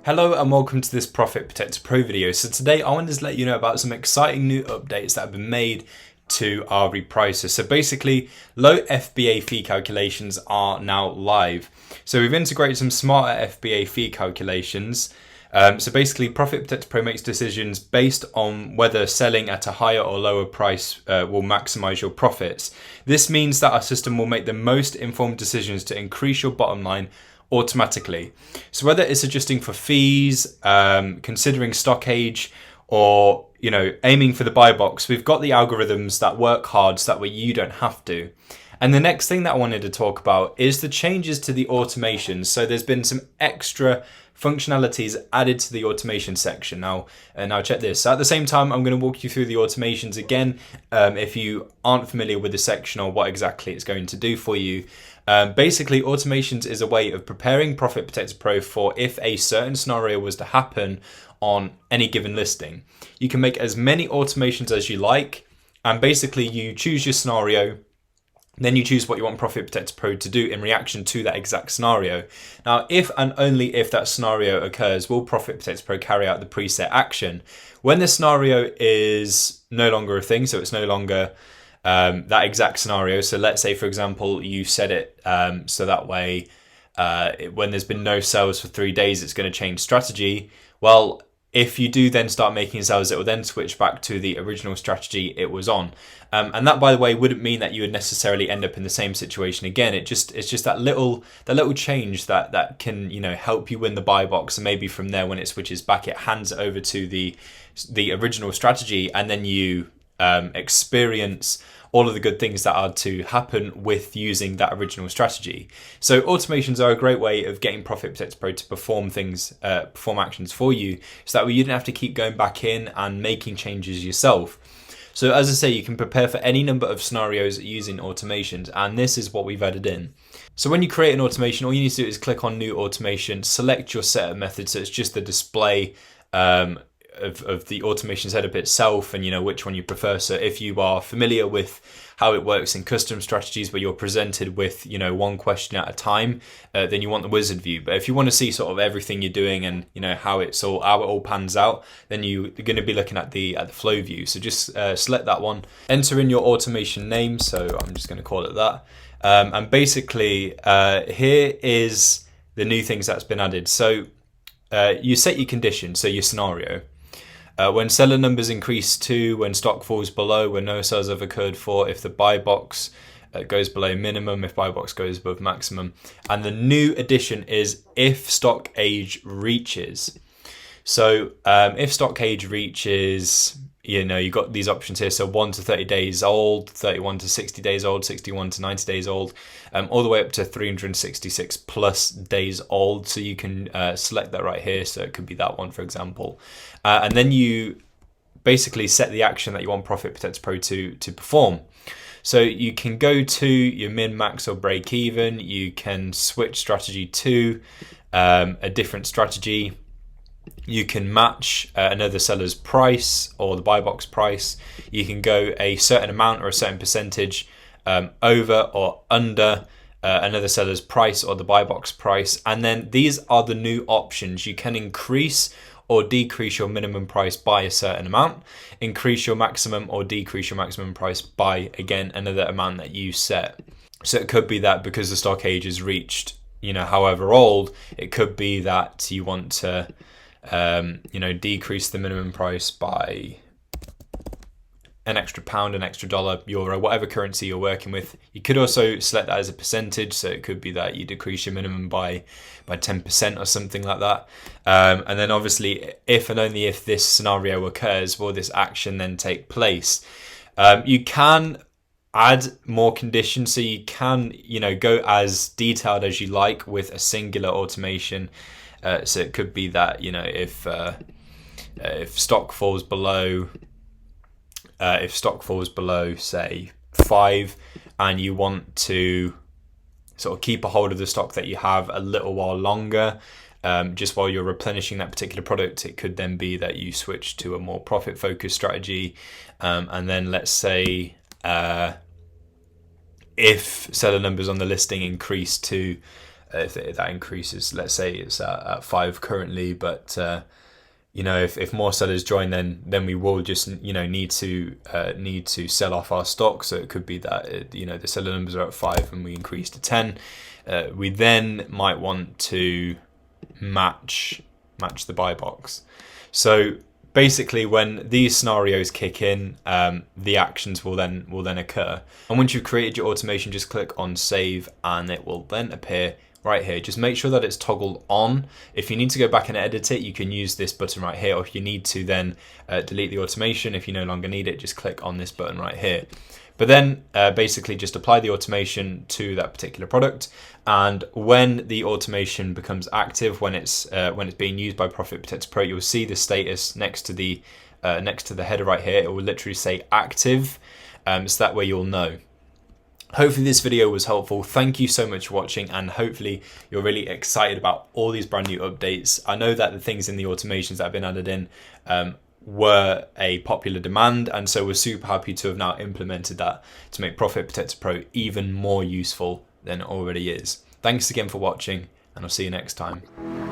Hello and welcome to this Profit Protector Pro video. So today I wanted to let you know about some exciting new updates that have been made to our repricer. So basically, low FBA fee calculations are now live. So we've integrated some smarter FBA fee calculations. So basically, Profit Protector Pro makes decisions based on whether selling at a higher or lower price will maximize your profits. This means that our system will make the most informed decisions to increase your bottom line automatically. So whether it's adjusting for fees, considering stock age, or aiming for the buy box, we've got the algorithms that work hard so that way you don't have to. And the next thing that I wanted to talk about is the changes to the automation. So there's been some extra functionalities added to the automation section. Now check this. So at the same time, I'm going to walk you through the automations again. If you aren't familiar with the section or what exactly it's going to do for you. Basically, automations is a way of preparing Profit Protector Pro for if a certain scenario was to happen on any given listing. You can make as many automations as you like, and basically you choose your scenario. Then you choose what you want Profit Protector Pro to do in reaction to that exact scenario. Now, if and only if that scenario occurs, will Profit Protector Pro carry out the preset action. When the scenario is no longer a thing, so it's no longer that exact scenario. So let's say, for example, you set it so that way when there's been no sales for 3 days, it's going to change strategy. Well, if you do then start making sales, it will then switch back to the original strategy it was on. And that, by the way, wouldn't mean that you would necessarily end up in the same situation again. It's just that little change that can help you win the buy box, and maybe from there when it switches back, it hands it over to the original strategy, and then you experience all of the good things that are to happen with using that original strategy. So automations are a great way of getting Profit Protector Pro to perform actions for you, so that way you don't have to keep going back in and making changes yourself. So as I say, you can prepare for any number of scenarios using automations, and this is what we've added in. So when you create an automation, all you need to do is click on New Automation, select your setup method, so it's just the display of the automation setup itself, and which one you prefer. So if you are familiar with how it works in custom strategies where you're presented with one question at a time, then you want the wizard view. But if you want to see sort of everything you're doing and how it all pans out, then you're going to be looking at the flow view. So just select that one, enter in your automation name, so I'm just going to call it that, and basically here is the new things that's been added. So you set your condition, so your scenario. When seller numbers increase to, when stock falls below, when no sales have occurred for, if the buy box goes below minimum, if buy box goes above maximum. And the new addition is if stock age reaches. So if stock age reaches, you've got these options here. So 1 to 30 days old, 31 to 60 days old, 61 to 90 days old, all the way up to 366 plus days old. So you can select that right here. So it could be that one, for example. And then you basically set the action that you want Profit Protector Pro to perform. So you can go to your min, max, or break even. You can switch strategy to a different strategy. You can match another seller's price or the buy box price. You can go a certain amount or a certain percentage over or under another seller's price or the buy box price. And then these are the new options. You can increase or decrease your minimum price by a certain amount, increase your maximum or decrease your maximum price by, again, another amount that you set. So it could be that because the stock age is reached, however old, it could be that you want to decrease the minimum price by an extra pound, an extra dollar, euro, whatever currency you're working with. You could also select that as a percentage, so it could be that you decrease your minimum by 10% or something like that. And then obviously, if and only if this scenario occurs, will this action then take place? You can add more conditions, so you can go as detailed as you like with a singular automation. So it could be that if stock falls below, say 5, and you want to sort of keep a hold of the stock that you have a little while longer, just while you're replenishing that particular product, it could then be that you switch to a more profit focused strategy. And then let's say if seller numbers on the listing increase to that increases. Let's say it's at 5 currently, but you know, if more sellers join, then we will just, you know, need to sell off our stock. So it could be that you know, the seller numbers are at 5 and we increase to 10. We then might want to match the buy box. So basically, when these scenarios kick in, the actions will then occur. And once you've created your automation, just click on save, and it will then appear right here. Just make sure that it's toggled on. If you need to go back and edit it, you can use this button right here, or if you need to then delete the automation, if you no longer need it, just click on this button right here. But then basically just apply the automation to that particular product, and when the automation becomes active, when it's being used by Profit Protector Pro, you'll see the status next to the header right here. It will literally say active, so that way you'll know. Hopefully this video was helpful. Thank you so much for watching, and hopefully you're really excited about all these brand new updates. I know that the things in the automations that have been added in were a popular demand, and so we're super happy to have now implemented that to make Profit Protector Pro even more useful than it already is. Thanks again for watching, and I'll see you next time.